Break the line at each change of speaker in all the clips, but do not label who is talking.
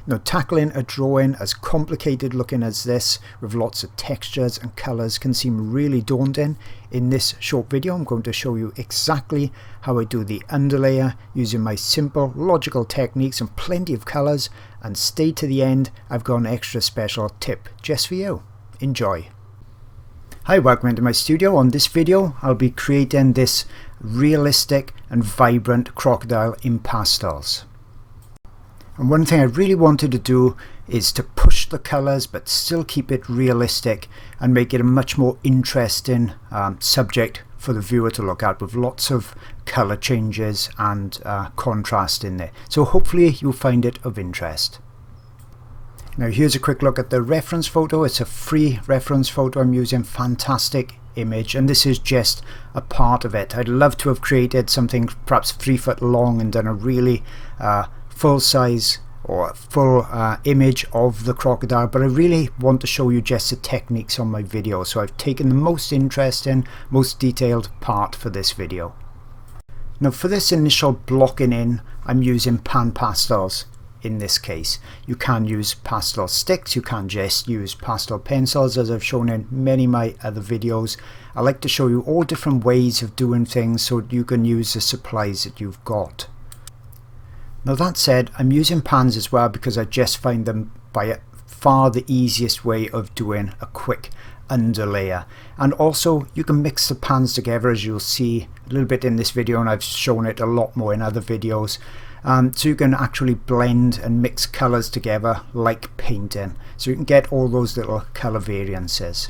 Now, tackling a drawing as complicated looking as this with lots of textures and colours can seem really daunting. In this short video I'm going to show you exactly how I do the underlayer using my simple logical techniques and plenty of colours, and stay to the end, I've got an extra special tip just for you. Enjoy! Hi, welcome into my studio. On this video I'll be creating this realistic and vibrant crocodile in pastels. And one thing I really wanted to do is to push the colours but still keep it realistic and make it a much more interesting subject for the viewer to look at, with lots of colour changes and contrast in there. So hopefully you'll find it of interest. Now here's a quick look at the reference photo. It's a free reference photo. I'm using Fantastic Image, and this is just a part of it. I'd love to have created something perhaps 3 foot long and done a really full size or full image of the crocodile, but I really want to show you just the techniques on my video, so I've taken the most interesting, most detailed part for this video. Now for this initial blocking in, I'm using PanPastels. In this case, you can use pastel sticks, you can just use pastel pencils, as I've shown in many of my other videos. I like to show you all different ways of doing things so you can use the supplies that you've got. Now that said, I'm using pans as well because I just find them by far the easiest way of doing a quick underlayer. And also you can mix the pans together, as you'll see a little bit in this video, and I've shown it a lot more in other videos. So you can actually blend and mix colours together like painting, so you can get all those little colour variances.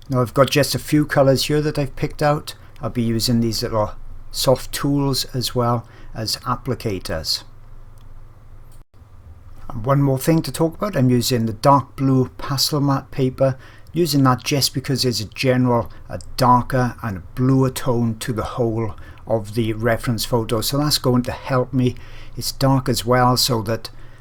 Now I've got just a few colours here that I've picked out. I'll be using these little soft tools as well as applicators. And one more thing to talk about, I'm using the dark blue pastel matte paper, using that just because there's a darker and a bluer tone to the whole of the reference photo, so that's going to help me. It's dark as well, so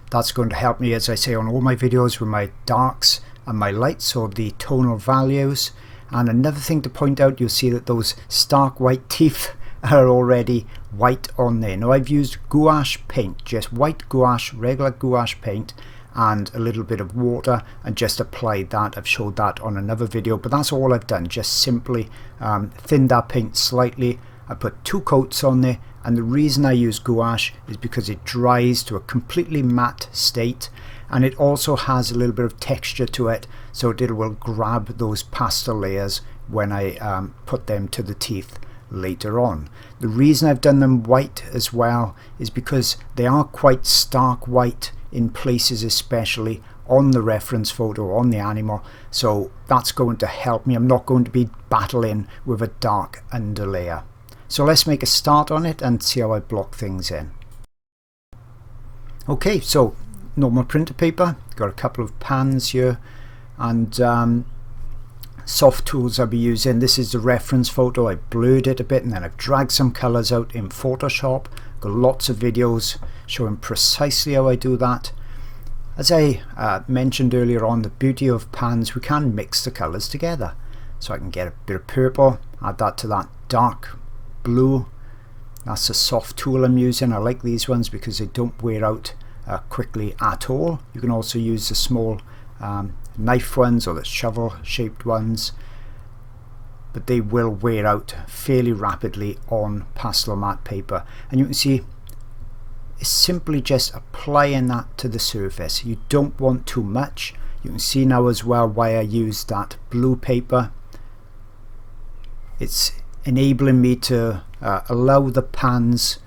that's going to help me, as I say on all my videos, with my darks and my lights, or the tonal values. And another thing to point out, you'll see that those stark white teeth are already white on there. Now I've used gouache paint, just white gouache, regular gouache paint, and a little bit of water, and just applied that. I've showed that on another video, but that's all I've done, just simply thinned that paint slightly. I put 2 coats on there, and the reason I use gouache is because it dries to a completely matte state, and it also has a little bit of texture to it, so it will grab those pastel layers when I put them to the teeth later on. The reason I've done them white as well is because they are quite stark white in places, especially on the reference photo, on the animal, so that's going to help me. I'm not going to be battling with a dark underlayer. So let's make a start on it and see how I block things in. Okay, so normal printer paper, got a couple of pans here, and soft tools I'll be using. This is the reference photo. I blurred it a bit and then I've dragged some colours out in Photoshop. Got lots of videos showing precisely how I do that. As I mentioned earlier on, the beauty of pans, we can mix the colours together. So I can get a bit of purple, add that to that dark blue. That's a soft tool I'm using. I like these ones because they don't wear out quickly at all. You can also use the small knife ones or the shovel shaped ones, but they will wear out fairly rapidly on pastel matte paper. And you can see it's simply just applying that to the surface. You don't want too much. You can see now as well why I used that blue paper. It's enabling me to allow the pans,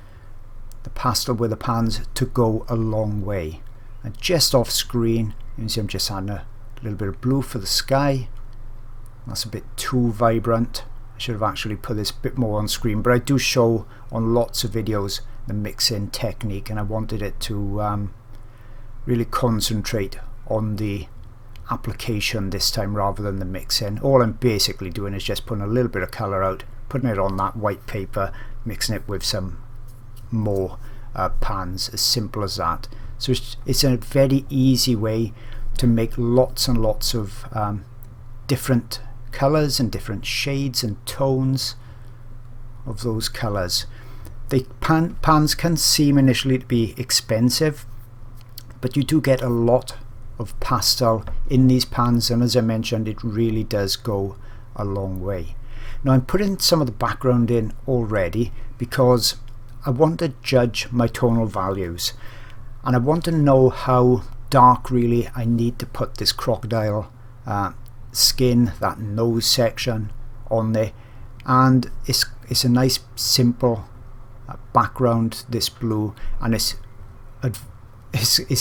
the pastel with the pans, to go a long way. And just off screen, you can see I'm just adding a little bit of blue for the sky. That's a bit too vibrant. I should have actually put this a bit more on screen, but I do show on lots of videos the mixing technique, and I wanted it to really concentrate on the application this time rather than the mixing. All I'm basically doing is just putting a little bit of colour out, putting it on that white paper, mixing it with some more pans, as simple as that. So it's a very easy way to make lots and lots of different colours and different shades and tones of those colours. The pans can seem initially to be expensive, but you do get a lot of pastel in these pans, and as I mentioned, it really does go a long way. Now I'm putting some of the background in already because I want to judge my tonal values, and I want to know how dark really I need to put this crocodile skin, that nose section on there. And it's a nice simple background, this blue, and it's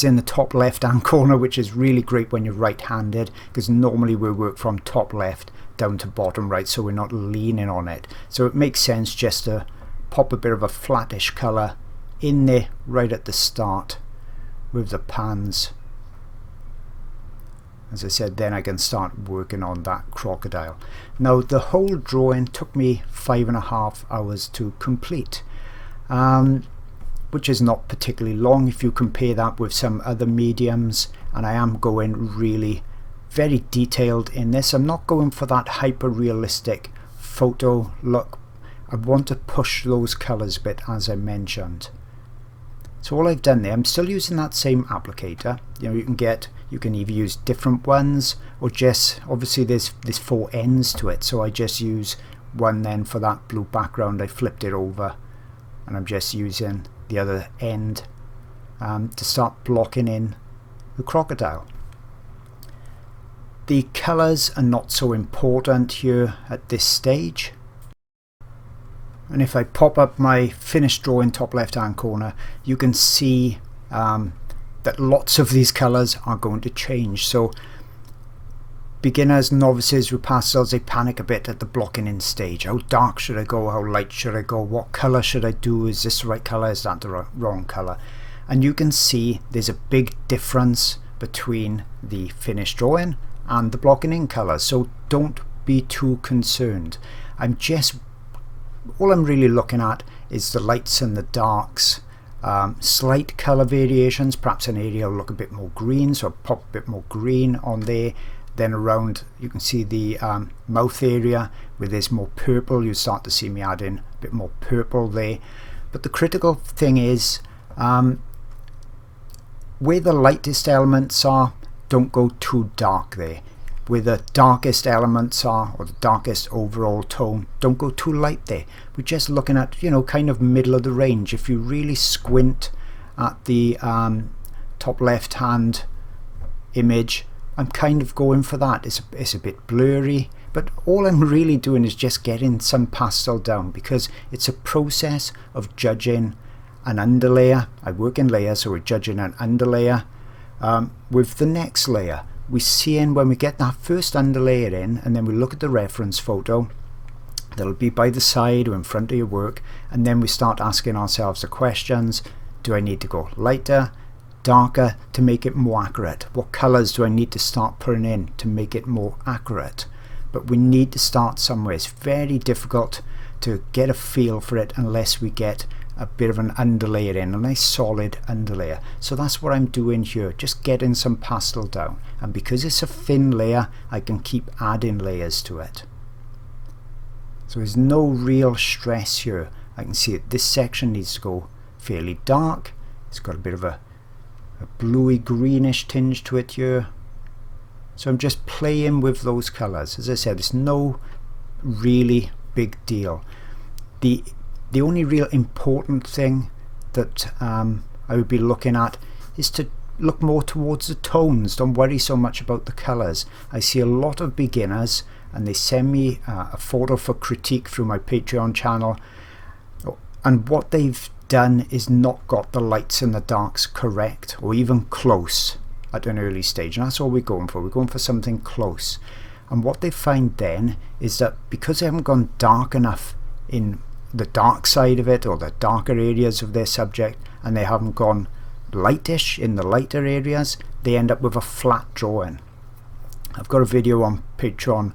in the top left hand corner, which is really great when you're right-handed, because normally we work from top left down to bottom right, so we're not leaning on it. So it makes sense just to pop a bit of a flattish color in there right at the start with the pans. As I said, then I can start working on that crocodile. Now the whole drawing took me 5.5 hours to complete, which is not particularly long if you compare that with some other mediums, and I am going really very detailed in this. I'm not going for that hyper realistic photo look. I want to push those colors a bit, as I mentioned. So all I've done there, I'm still using that same applicator. You know, you can either use different ones, or just, obviously there's 4 ends to it, so I just use one then for that blue background. I flipped it over and I'm just using the other end to start blocking in the crocodile. The colors are not so important here at this stage. And if I pop up my finished drawing top left hand corner, you can see that lots of these colors are going to change. So beginners, novices with pastels, they panic a bit at the blocking in stage. How dark should I go? How light should I go? What color should I do? Is this the right color? Is that the wrong color? And you can see there's a big difference between the finished drawing and the blocking in colors. So don't be too concerned. All I'm really looking at is the lights and the darks, slight color variations. Perhaps an area will look a bit more green, so I'll pop a bit more green on there. Then around, you can see the mouth area where there's more purple. You start to see me adding a bit more purple there. But the critical thing is where the lightest elements are, don't go too dark there. Where the darkest elements are, or the darkest overall tone, don't go too light there. We're just looking at, you know, kind of middle of the range. If you really squint at the top left hand image, I'm kind of going for that. It's a bit blurry, but all I'm really doing is just getting some pastel down, because it's a process of judging an underlayer. I work in layers, so we're judging an underlayer with the next layer. We're seeing when we get that first underlayer in, and then we look at the reference photo that'll be by the side or in front of your work, and then we start asking ourselves the questions: do I need to go lighter, darker to make it more accurate? What colors do I need to start putting in to make it more accurate? But we need to start somewhere. It's very difficult to get a feel for it unless we get a bit of an underlayer in, a nice solid underlayer. So that's what I'm doing here, just getting some pastel down. And because it's a thin layer, I can keep adding layers to it. So there's no real stress here. I can see that this section needs to go fairly dark. It's got a bit of a bluey greenish tinge to it here. So I'm just playing with those colors. As I said, it's no really big deal. The only real important thing that I would be looking at is to look more towards the tones. Don't worry so much about the colors. I see a lot of beginners, and they send me a photo for critique through my Patreon channel, and what they've done is not got the lights and the darks correct, or even close at an early stage, and that's all we're going for. We're going for something close. And what they find then is that because they haven't gone dark enough in the dark side of it, or the darker areas of their subject, and they haven't gone lightish in the lighter areas, they end up with a flat drawing. I've got a video on Patreon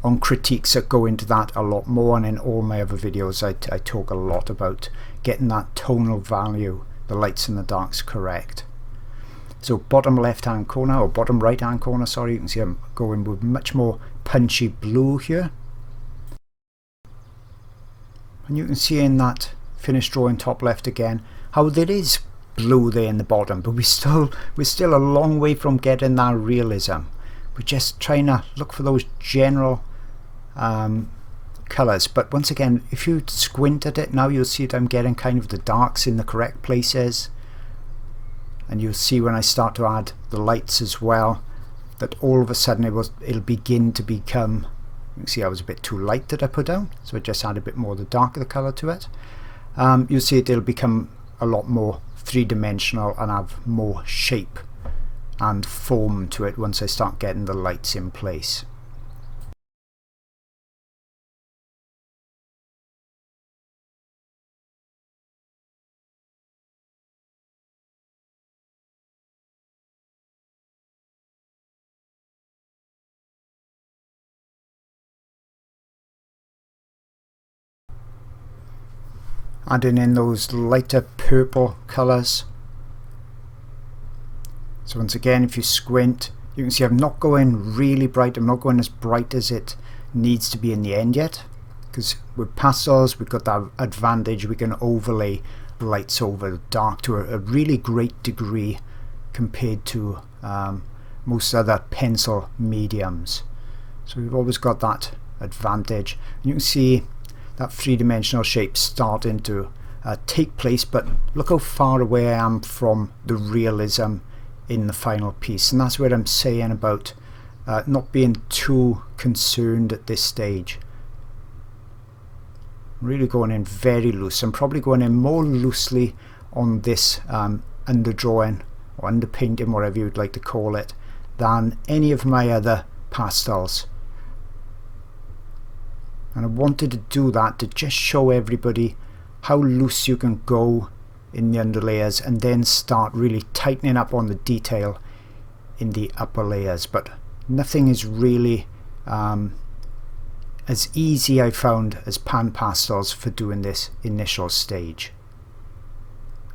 on critiques that go into that a lot more, and in all my other videos I talk a lot about getting that tonal value, the lights and the darks correct. So bottom left hand corner, or bottom right hand corner, sorry, you can see I'm going with much more punchy blue here. And you can see in that finished drawing top left again how there is blue there in the bottom, but we're still a long way from getting that realism. We're just trying to look for those general colours. But once again, if you squint at it now, you'll see that I'm getting kind of the darks in the correct places, and you'll see when I start to add the lights as well, that all of a sudden it'll begin to become, you can see I was a bit too light that I put down, so I just add a bit more of the dark of the colour to it. You'll see it'll become a lot more three-dimensional and have more shape and form to it once I start getting the lights in place. Adding in those lighter purple colours. So once again, if you squint, you can see I'm not going really bright. I'm not going as bright as it needs to be in the end yet, because with pastels we've got that advantage, we can overlay lights over dark to a really great degree compared to most other pencil mediums. So we've always got that advantage. You can see that three-dimensional shape starting to take place, but look how far away I am from the realism in the final piece, and that's what I'm saying about not being too concerned at this stage. I'm really going in very loose. I'm probably going in more loosely on this underdrawing or underpainting, whatever you'd like to call it, than any of my other pastels. And I wanted to do that to just show everybody how loose you can go in the underlayers and then start really tightening up on the detail in the upper layers. But nothing is really as easy, I found, as PanPastels for doing this initial stage.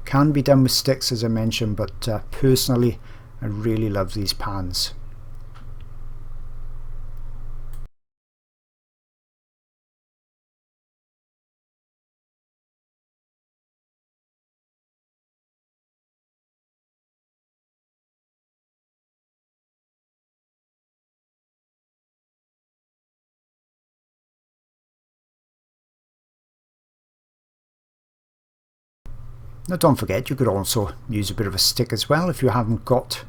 Can be done with sticks, as I mentioned, but personally I really love these pans. Now don't forget, you could also use a bit of a stick as well if you haven't got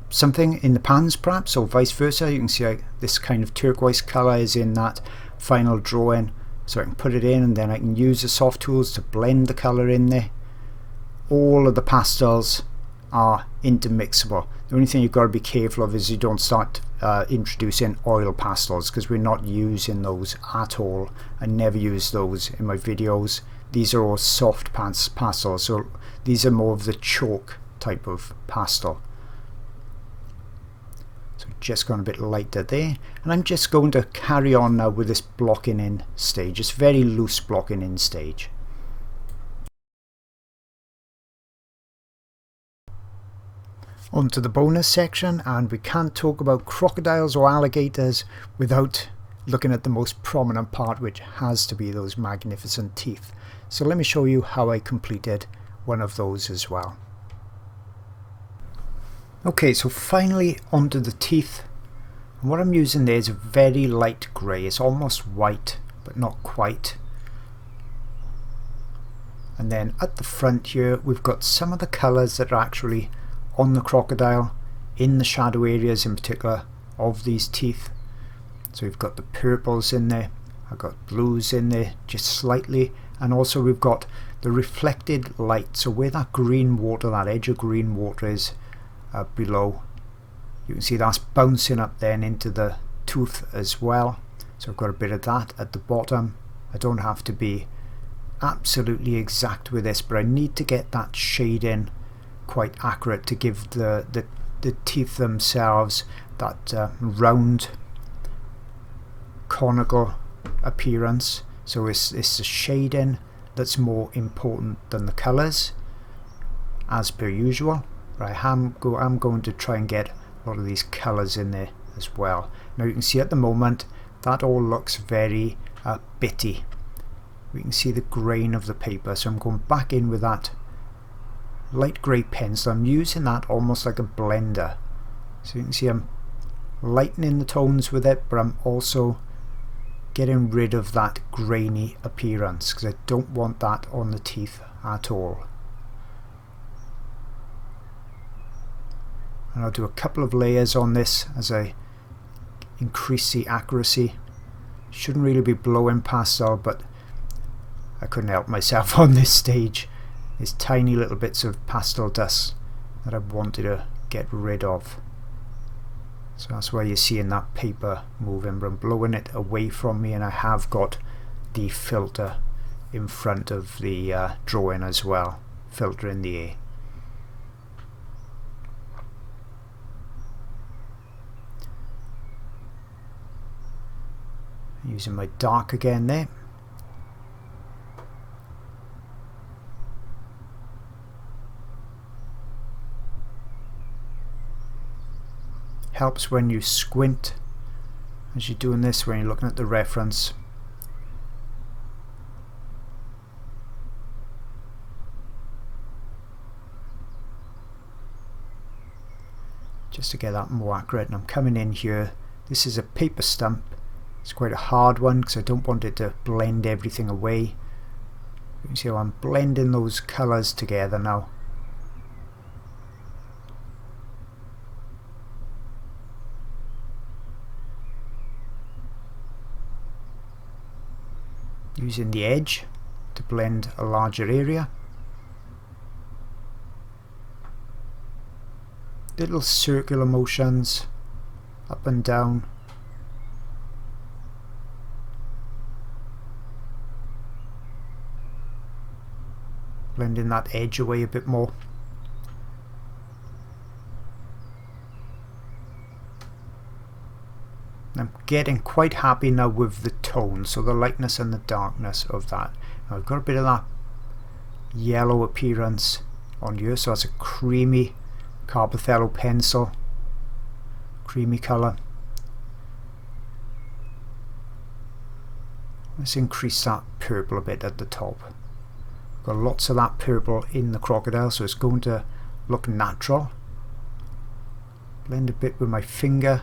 something in the pans perhaps, or vice versa. You can see this kind of turquoise colour is in that final drawing, so I can put it in and then I can use the soft tools to blend the colour in there. All of the pastels are intermixable. The only thing you've got to be careful of is you don't start introducing oil pastels, because we're not using those at all. I never use those in my videos. These are all soft pastels, so these are more of the chalk type of pastel. So just gone a bit lighter there, and I'm just going to carry on now with this blocking in stage. It's very loose blocking in stage. On to the bonus section, and we can't talk about crocodiles or alligators without looking at the most prominent part, which has to be those magnificent teeth. So let me show you how I completed one of those as well. Okay, so finally onto the teeth, and what I'm using there is a very light grey. It's almost white but not quite. And then at the front here we've got some of the colours that are actually on the crocodile, in the shadow areas in particular of these teeth. So we've got the purples in there, I've got blues in there just slightly, and also we've got the reflected light. So where that green water, that edge of green water is below, you can see that's bouncing up then into the tooth as well. So I've got a bit of that at the bottom. I don't have to be absolutely exact with this, but I need to get that shading quite accurate to give the teeth themselves that round conical appearance. So it's the shading that's more important than the colours, as per usual. But I'm going to try and get a lot of these colours in there as well. Now you can see at the moment that all looks very bitty. We can see the grain of the paper, so I'm going back in with that light grey pencil. I'm using that almost like a blender. So you can see I'm lightening the tones with it, but I'm also getting rid of that grainy appearance because I don't want that on the teeth at all. And I'll do a couple of layers on this as I increase the accuracy. Shouldn't really be blowing pastel, but I couldn't help myself on this stage. There's tiny little bits of pastel dust that I wanted to get rid of. So that's why you're seeing that paper moving, but I'm blowing it away from me, and I have got the filter in front of the drawing as well, filtering the air. Using my dark again there. Helps when you squint as you're doing this, when you're looking at the reference. Just to get that more accurate. And I'm coming in here. This is a paper stump. It's quite a hard one because I don't want it to blend everything away. You can see how I'm blending those colours together now. Using the edge to blend a larger area. Little circular motions up and down. Blending that edge away a bit more. I'm getting quite happy now with the tone, so the lightness and the darkness of that. Now I've got a bit of that yellow appearance on here, so that's a creamy Carpathello pencil, creamy colour. Let's increase that purple a bit at the top. Got lots of that purple in the Crocodile, so it's going to look natural. Blend a bit with my finger.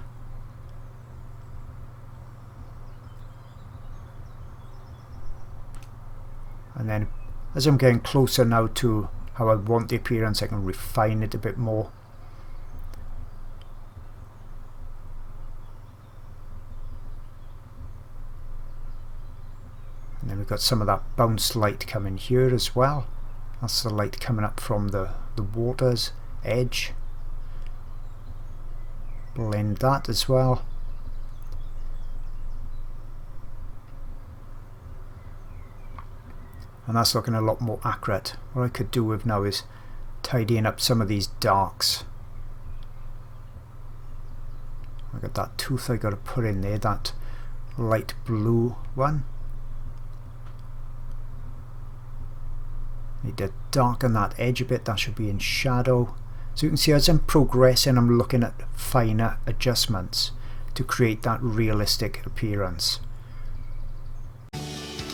And then as I'm getting closer now to how I want the appearance, I can refine it a bit more. And then we've got some of that bounce light coming here as well. That's the light coming up from the water's edge. Blend that as well. And that's looking a lot more accurate. What I could do with now is tidying up some of these darks. I got that tooth I got to put in there, that light blue one. Need to darken that edge a bit, that should be in shadow. So you can see as I'm progressing, I'm looking at finer adjustments to create that realistic appearance.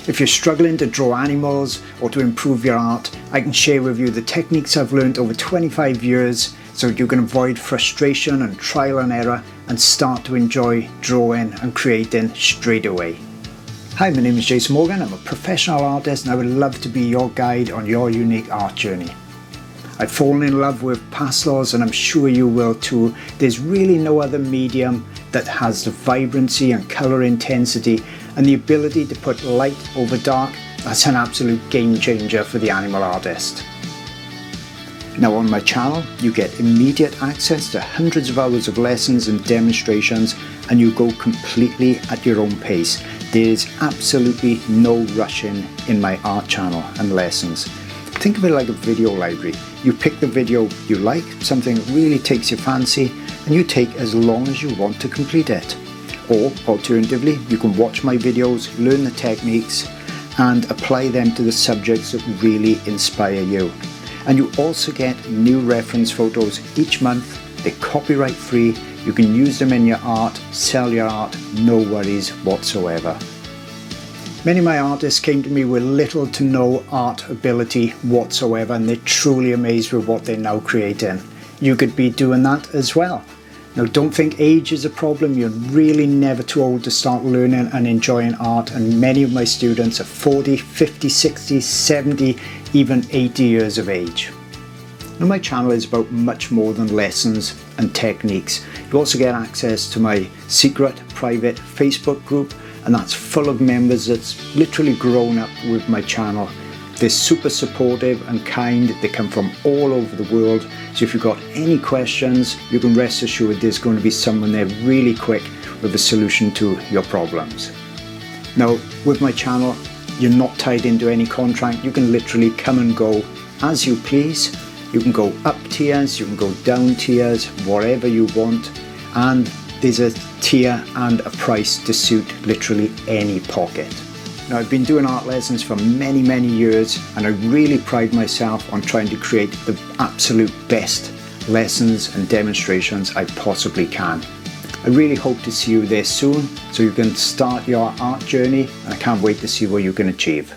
If you're struggling to draw animals or to improve your art, I can share with you the techniques I've learned over 25 years so you can avoid frustration and trial and error and start to enjoy drawing and creating straight away. Hi, my name is Jason Morgan. I'm a professional artist and I would love to be your guide on your unique art journey. I've fallen in love with pastels and I'm sure you will too. There's really no other medium that has the vibrancy and colour intensity and the ability to put light over dark. That's an absolute game changer for the animal artist. Now on my channel you get immediate access to hundreds of hours of lessons and demonstrations, and you go completely at your own pace. There's absolutely no rushing in my art channel and lessons. Think of it like a video library. You pick the video you like, something that really takes your fancy, and you take as long as you want to complete it. Or alternatively, you can watch my videos, learn the techniques and apply them to the subjects that really inspire you. And you also get new reference photos each month. They're copyright free. You can use them in your art, sell your art, no worries whatsoever. Many of my artists came to me with little to no art ability whatsoever, and they're truly amazed with what they're now creating. You could be doing that as well. Now, don't think age is a problem. You're really never too old to start learning and enjoying art, and many of my students are 40, 50, 60, 70, even 80 years of age. Now, my channel is about much more than lessons and techniques. You also get access to my secret private Facebook group, and that's full of members that's literally grown up with my channel. They're super supportive and kind. They come from all over the world. So if you've got any questions, you can rest assured there's going to be someone there really quick with a solution to your problems. Now, with my channel, you're not tied into any contract. You can literally come and go as you please. You can go up tiers, you can go down tiers, whatever you want. And there's a tier and a price to suit literally any pocket. Now, I've been doing art lessons for many, many years, and I really pride myself on trying to create the absolute best lessons and demonstrations I possibly can. I really hope to see you there soon so you can start your art journey, and I can't wait to see what you can achieve.